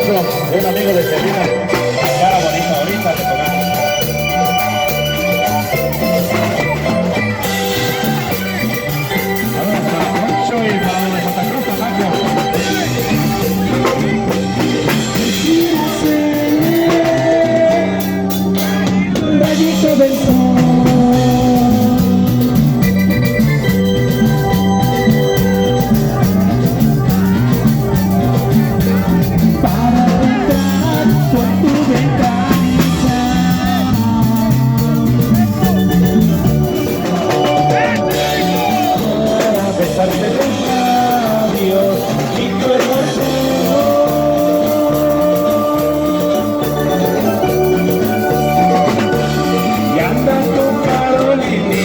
aplauso de un amigo de Celina. Cara bonita, ahorita le tocamos. Vamos para Poncho y para los de Santa Cruz, Tamaco. Un rayito del sol para entrar por tu ventanita, Para besarte los labios y tu hermosura. Y anda tu Carolina.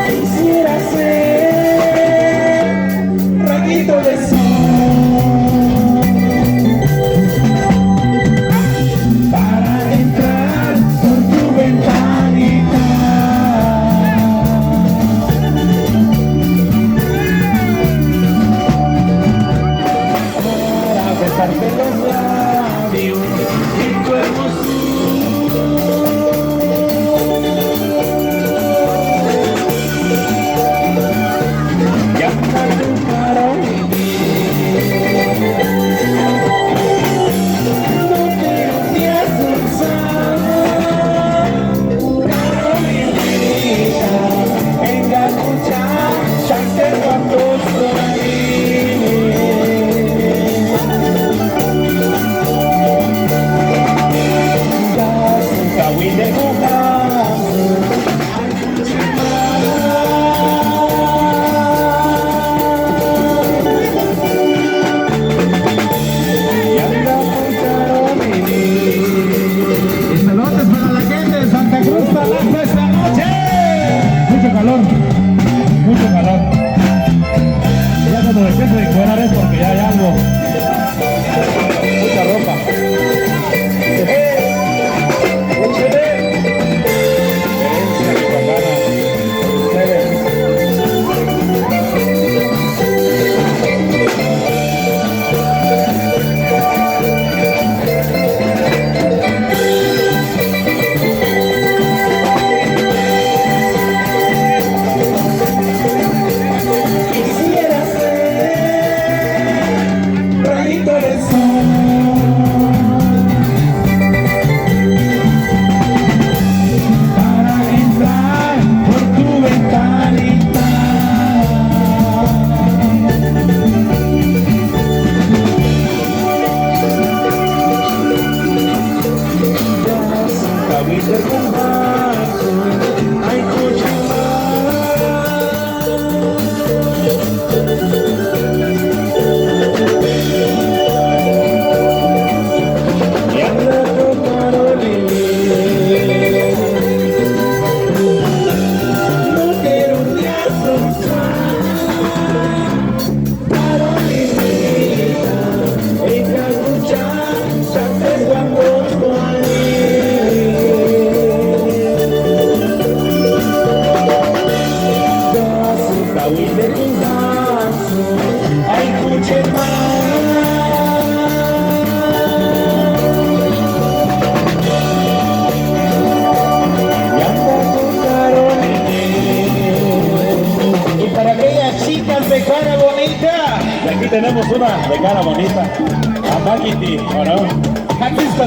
quisiera ser rayito de sol para entrar por tu ventanita, Para besarte los labios y tu hermosura. Y anda tu Carolina. no quiero un día forzar, Carolinita, venga a escuchar, ya te cuando estoy ahí. Cahuín de Mojas. Y anda con Carolina. Y saludos para la gente de Santa Cruz Talanco esta noche. Mucho calor, mucho calor. Ya cuando empiece a decorar es porque ya hay algo. Mucha ropa. Herencia michoacana, ustedes. Quisiera ser rayito de sol para entrar por tu ventanita, Cahuín de Mojas. ay Y anda con Carolina. no quiero un día forzar, Carolinita, venga a escuchar, ya te cuando estoy ahí. Cahuín de Mojas. Ay, escuche más. Y anda con Carolina. Y para aquellas chicas de cara bonita, Y aquí tenemos una de cara bonita. A Maquiti, ¿o no? aquí está.